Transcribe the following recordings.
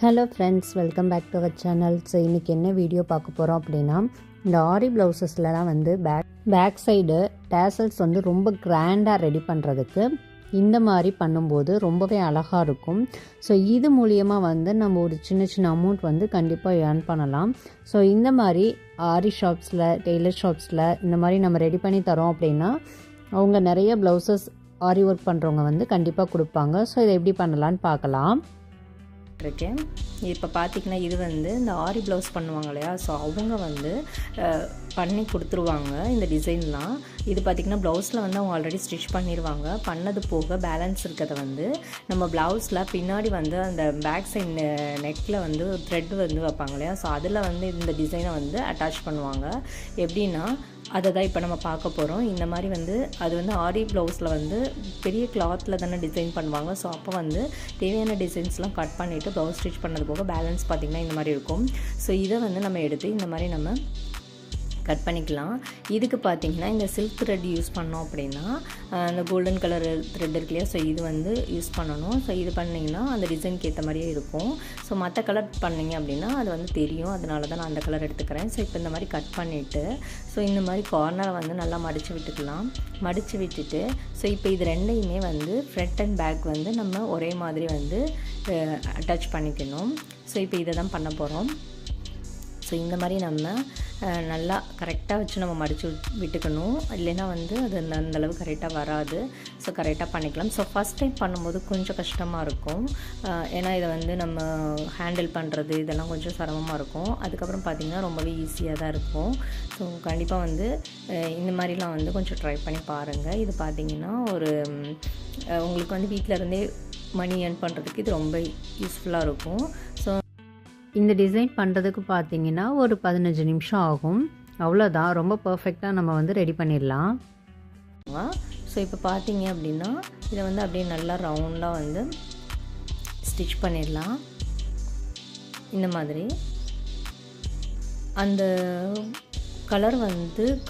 Hello friends, welcome back to our channel. So இன்றைக்கி என்ன video பார்க்க போகிறோம் அப்படின்னா, இந்த ஆரி ப்ளவுசஸ்லாம் வந்து பேக் சைடு டேசல்ஸ் வந்து ரொம்ப கிராண்டாக ரெடி பண்ணுறதுக்கு இந்த மாதிரி பண்ணும்போது ரொம்பவே அழகாக இருக்கும். ஸோ இது மூலியமாக வந்து நம்ம ஒரு சின்ன சின்ன அமௌண்ட் வந்து கண்டிப்பாக ஏர்ன் பண்ணலாம். ஸோ இந்த மாதிரி ஆரி ஷாப்ஸில், டெய்லர் ஷாப்ஸில் இந்த மாதிரி நம்ம ரெடி பண்ணி தரோம் அப்படின்னா அவங்க நிறைய ப்ளவுசஸ் ஆரி ஒர்க் பண்ணுறவங்க வந்து கண்டிப்பாக கொடுப்பாங்க. ஸோ இதை எப்படி பண்ணலான்னு பார்க்கலாம் இருக்கேன். இப்போ பார்த்திங்கன்னா இது வந்து இந்த ஆரி ப்ளவுஸ் பண்ணுவாங்க இல்லையா, ஸோ அவங்க வந்து பண்ணி கொடுத்துருவாங்க இந்த டிசைன்லாம். இது பார்த்திங்கன்னா ப்ளவுஸில் வந்து அவங்க ஆல்ரெடி ஸ்டிச் பண்ணிடுவாங்க. பண்ணது போக பேலன்ஸ் இருக்கிறத வந்து நம்ம ப்ளவுஸில் பின்னாடி வந்து அந்த பேக் சைட் நெக்கில் வந்து த்ரெட் வந்து வைப்பாங்க இல்லையா, ஸோ அதில் வந்து இந்த டிசைனை வந்து அட்டாச் பண்ணுவாங்க. எப்படின்னா அதை தான் இப்போ நம்ம பார்க்க போகிறோம். இந்த மாதிரி வந்து அது வந்து ஆரி ப்ளவுஸில் வந்து பெரிய கிளாத்தில் தானே டிசைன் பண்ணுவாங்க. ஸோ அப்போ வந்து தேவையான டிசைன்ஸ்லாம் கட் பண்ணிவிட்டு ப்ளவுஸ் ஸ்டிச் பண்ணது போக பேலன்ஸ் பார்த்திங்கன்னா இந்த மாதிரி இருக்கும். ஸோ இதை வந்து நம்ம எடுத்து இந்த மாதிரி நம்ம கட் பண்ணிக்கலாம். இதுக்கு பார்த்திங்கன்னா இந்த சில்க் த்ரெட் யூஸ் பண்ணோம் அப்படின்னா அந்த கோல்டன் கலர் த்ரெட் இருக்கு இல்லையா, ஸோ இது வந்து யூஸ் பண்ணணும். ஸோ இது பண்ணிங்கன்னா அந்த டிசைனுக்கு ஏற்ற மாதிரியே இருக்கும். ஸோ மற்ற கலர் பண்ணிங்க அப்படின்னா அது வந்து தெரியும், அதனால தான் நான் அந்த கலர் எடுத்துக்கிறேன். ஸோ இப்போ இந்த மாதிரி கட் பண்ணிவிட்டு ஸோ இந்த மாதிரி கார்னரை வந்து நல்லா மடித்து விட்டுக்கலாம். மடித்து விட்டுட்டு ஸோ இப்போ இது ரெண்டையுமே வந்து ஃப்ரண்ட் அண்ட் பேக் வந்து நம்ம ஒரே மாதிரி வந்து அட்டாச் பண்ணிக்கணும். ஸோ இப்போ இதை தான் பண்ண போகிறோம். ஸோ இந்த மாதிரி நம்ம நல்லா கரெக்டாக வச்சு நம்ம மடித்து விட்டுக்கணும், இல்லைன்னா வந்து அது அந்தளவு கரெக்டாக வராது. ஸோ கரெக்டாக பண்ணிக்கலாம். ஸோ ஃபஸ்ட் டைம் பண்ணும்போது கொஞ்சம் கஷ்டமாக இருக்கும், ஏன்னா இதை வந்து நம்ம ஹேண்டில் பண்ணுறது இதெல்லாம் கொஞ்சம் சிரமமாக இருக்கும். அதுக்கப்புறம் பார்த்திங்கன்னா ரொம்பவே ஈஸியாக தான் இருக்கும். ஸோ கண்டிப்பாக வந்து இந்த மாதிரிலாம் வந்து கொஞ்சம் ட்ரை பண்ணி பாருங்கள். இது பார்த்திங்கன்னா ஒரு உங்களுக்கு வந்து வீட்டில் இருந்தே மணி ஏர்ன் பண்ணுறதுக்கு இது ரொம்ப யூஸ்ஃபுல்லாக இருக்கும். ஸோ இந்த டிசைன் பண்ணுறதுக்கு பார்த்தீங்கன்னா ஒரு 15 நிமிஷம் ஆகும். அவ்வளோதான், ரொம்ப பர்ஃபெக்டாக நம்ம வந்து ரெடி பண்ணிடலாம். ஸோ இப்போ பார்த்தீங்க அப்படின்னா இதை வந்து அப்படியே நல்லா ரவுண்டாக வந்து ஸ்டிச் பண்ணிடலாம். இந்த மாதிரி அந்த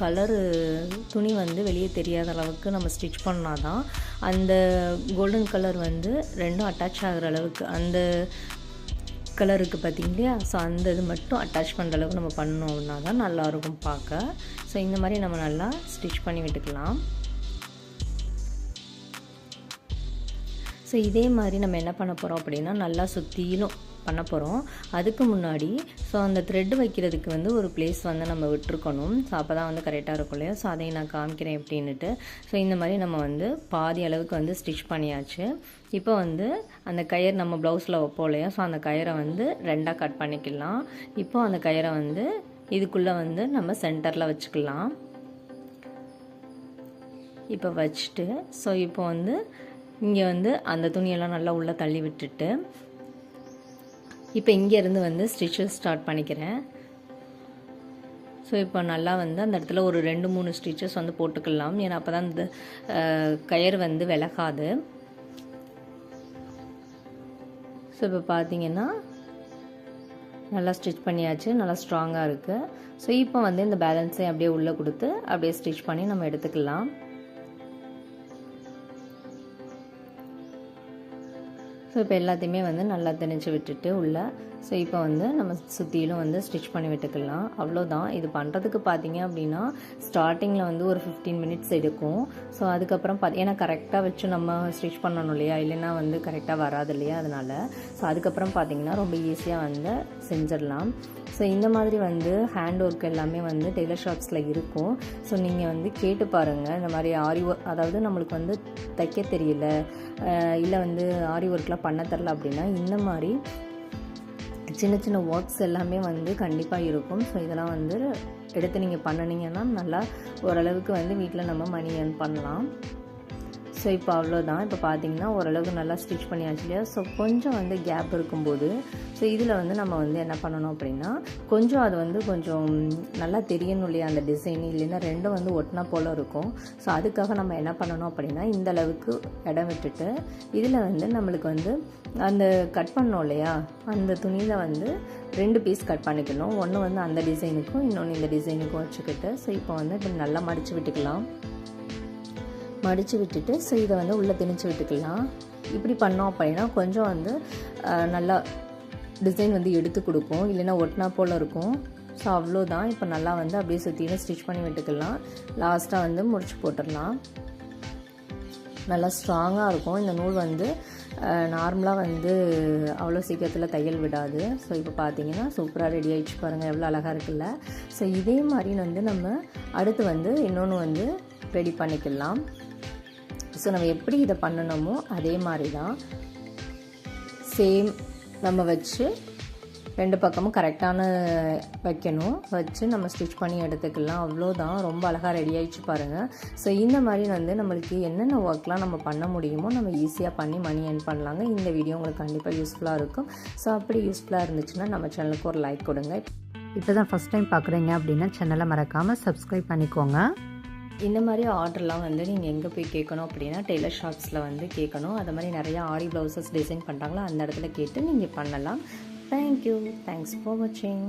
கலரு துணி வந்து வெளியே தெரியாத அளவுக்கு நம்ம ஸ்டிச் பண்ணால் தான் அந்த கோல்டன் கலர் வந்து ரெண்டும் அட்டாச் ஆகிற அளவுக்கு அந்த கலருக்கு பார்த்திங்க இல்லையா, ஸோ அந்த இது மட்டும் அட்டாச் பண்ணுற அளவுக்கு நம்ம பண்ணோம் அப்படின்னா தான் நல்லாயிருக்கும் பார்க்க. ஸோ இந்த மாதிரி நம்ம நல்லா ஸ்டிச் பண்ணி விட்டுக்கலாம். ஸோ இதே மாதிரி நம்ம என்ன பண்ண போகிறோம் அப்படின்னா நல்லா சுற்றிலும் பண்ண போகிறோம். அதுக்கு முன்னாடி ஸோ அந்த த்ரெட் வைக்கிறதுக்கு வந்து ஒரு பிளேஸ் வந்து நம்ம விட்டுருக்கணும். ஸோ அப்போ தான் வந்து கரெக்டாக இருக்கும் இல்லையா. ஸோ அதையும் நான் காமிக்கிறேன் எப்படின்னுட்டு. ஸோ இந்த மாதிரி நம்ம வந்து பாதி அளவுக்கு வந்து ஸ்டிச் பண்ணியாச்சு. இப்போ வந்து அந்த கயிறு நம்ம ப்ளவுஸில் வைப்போம் இல்லையா, ஸோ அந்த கயிறை வந்து ரெண்டாக கட் பண்ணிக்கலாம். இப்போ அந்த கயிறை வந்து இதுக்குள்ளே வந்து நம்ம சென்டரில் வச்சுக்கலாம். இப்போ வச்சுட்டு ஸோ இப்போ வந்து இங்கே வந்து அந்த துணியெல்லாம் நல்லா உள்ளே தள்ளி விட்டுட்டு இப்போ இங்கேருந்து வந்து ஸ்டிச்சஸ் ஸ்டார்ட் பண்ணிக்கிறேன். ஸோ இப்போ நல்லா வந்து அந்த இடத்துல ஒரு 2-3 ஸ்டிச்சஸ் வந்து போட்டுக்கலாம், ஏன்னா அப்போ தான் இந்த கயிறு வந்து விலகாது. ஸோ இப்போ பார்த்தீங்கன்னா நல்லா ஸ்டிச் பண்ணியாச்சு, நல்லா ஸ்ட்ராங்காக இருக்குது. ஸோ இப்போ வந்து இந்த பேலன்ஸை அப்படியே உள்ளே கொடுத்து அப்படியே ஸ்டிச் பண்ணி நம்ம எடுத்துக்கலாம். ஸோ இப்போ எல்லாத்தையுமே வந்து நல்லா திணிச்சு விட்டுட்டு உள்ள ஸோ இப்போ வந்து நம்ம சுற்றிலும் வந்து ஸ்டிச் பண்ணி விட்டுக்கலாம். அவ்வளோதான். இது பண்ணுறதுக்கு பார்த்தீங்க அப்படின்னா ஸ்டார்டிங்கில் வந்து ஒரு 15 மினிட்ஸ் எடுக்கும். ஸோ அதுக்கப்புறம் ஏன்னா கரெக்டாக வச்சு நம்ம ஸ்டிச் பண்ணணும் இல்லையா, இல்லைன்னா வந்து கரெக்டாக வராது இல்லையா, அதனால் ஸோ அதுக்கப்புறம் பார்த்தீங்கன்னா ரொம்ப ஈஸியாக வந்து செஞ்சிடலாம். ஸோ இந்த மாதிரி வந்து ஹேண்ட் ஒர்க் எல்லாமே வந்து டெய்லர் ஷாப்ஸில் இருக்கும். ஸோ நீங்கள் வந்து கேட்டு பாருங்கள். இந்த மாதிரி ஆரி ஒர்க், அதாவது நம்மளுக்கு வந்து தைக்க தெரியல, இல்லை வந்து ஆரி ஒர்க்லாம் பண்ண தரல அப்படின்னா இந்த மாதிரி சின்ன சின்ன ஒர்க்ஸ் எல்லாமே வந்து கண்டிப்பாக இருக்கும். ஸோ இதெல்லாம் வந்து எடுத்து நீங்கள் பண்ணினீங்கன்னா நல்லா ஓரளவுக்கு வந்து வீட்டில் நம்ம மணி ஏர்ன் பண்ணலாம். ஸோ இப்போ அவ்வளோதான். இப்போ பார்த்தீங்கன்னா ஓரளவுக்கு நல்லா ஸ்டிச் பண்ணியாச்சு இல்லையா. ஸோ கொஞ்சம் வந்து கேப் இருக்கும்போது ஸோ இதில் வந்து நம்ம வந்து என்ன பண்ணணும் அப்படின்னா கொஞ்சம் அது வந்து கொஞ்சம் நல்லா தெரியணும் இல்லையா அந்த டிசைன், இல்லைன்னா ரெண்டும் வந்து ஒட்டினா போல் இருக்கும். ஸோ அதுக்காக நம்ம என்ன பண்ணணும் அப்படின்னா இந்த அளவுக்கு இடம் விட்டுட்டு இதில் வந்து நம்மளுக்கு வந்து அந்த கட் பண்ணோம் இல்லையா அந்த துணியில் வந்து 2 பீஸ் கட் பண்ணிக்கணும். ஒன்று வந்து அந்த டிசைனுக்கும் இன்னொன்று இந்த டிசைனுக்கும் வச்சுக்கிட்டு ஸோ இப்போ வந்து இப்படி நல்லா மடித்து விட்டுக்கலாம். மடித்து விட்டுட்டு ஸோ இதை வந்து உள்ளே திணிச்சு விட்டுக்கலாம். இப்படி பண்ணோம் அப்படின்னா கொஞ்சம் வந்து நல்லா டிசைன் வந்து எடுத்து கொடுக்கும், இல்லைன்னா ஒட்டினா போல் இருக்கும். ஸோ அவ்வளோதான். இப்போ நல்லா வந்து அப்படியே சுற்றியும் ஸ்டிச் பண்ணி விட்டுக்கலாம். லாஸ்ட்டாக வந்து முடிச்சு போட்டுடலாம். நல்லா ஸ்ட்ராங்காக இருக்கும் இந்த நூல் வந்து. நார்மலாக வந்து அவ்வளோ சீக்கிரத்தில் தையல் விடாது. ஸோ இப்போ பார்த்தீங்கன்னா சூப்பராக ரெடி ஆகிடுச்சு பாருங்கள், எவ்வளோ அழகாக இருக்குல்ல. ஸோ இதே மாதிரி வந்து நம்ம அடுத்து வந்து இன்னொன்று வந்து ரெடி பண்ணிக்கலாம். ஸோ நம்ம எப்படி இதை பண்ணணுமோ அதே மாதிரி தான் சேம் நம்ம வச்சு 2 பக்கமும் கரெக்டான வைக்கணும். வச்சு நம்ம ஸ்டிச் பண்ணி எடுத்துக்கலாம். அவ்வளோதான், ரொம்ப அழகாக ரெடி ஆகிடுச்சு பாருங்கள். ஸோ இந்த மாதிரி வந்து நம்மளுக்கு என்னென்ன ஒர்க்லாம் நம்ம பண்ண முடியுமோ நம்ம ஈஸியாக பண்ணி மணி ஏர்ன் பண்ணலாங்க. இந்த வீடியோ உங்களுக்கு கண்டிப்பாக யூஸ்ஃபுல்லாக இருக்கும். ஸோ அப்படி யூஸ்ஃபுல்லாக இருந்துச்சுன்னா நம்ம சேனலுக்கு ஒரு லைக் கொடுங்க. இப்போ தான் ஃபஸ்ட் டைம் பார்க்குறீங்க அப்படின்னா சேனலை மறக்காமல் சப்ஸ்கிரைப் பண்ணிக்கோங்க. இந்த மாதிரி ஆர்டர்லாம் வந்து நீங்கள் எங்கே போய் கேட்கணும் அப்படின்னா டெய்லர் ஷாப்ஸில் வந்து கேட்கணும். அது மாதிரி நிறையா ஆரி ப்ளவுசஸ் டிசைன் பண்ணுறாங்களோ அந்த இடத்துல கேட்டு நீங்கள் பண்ணலாம். Thank you. Thanks for watching.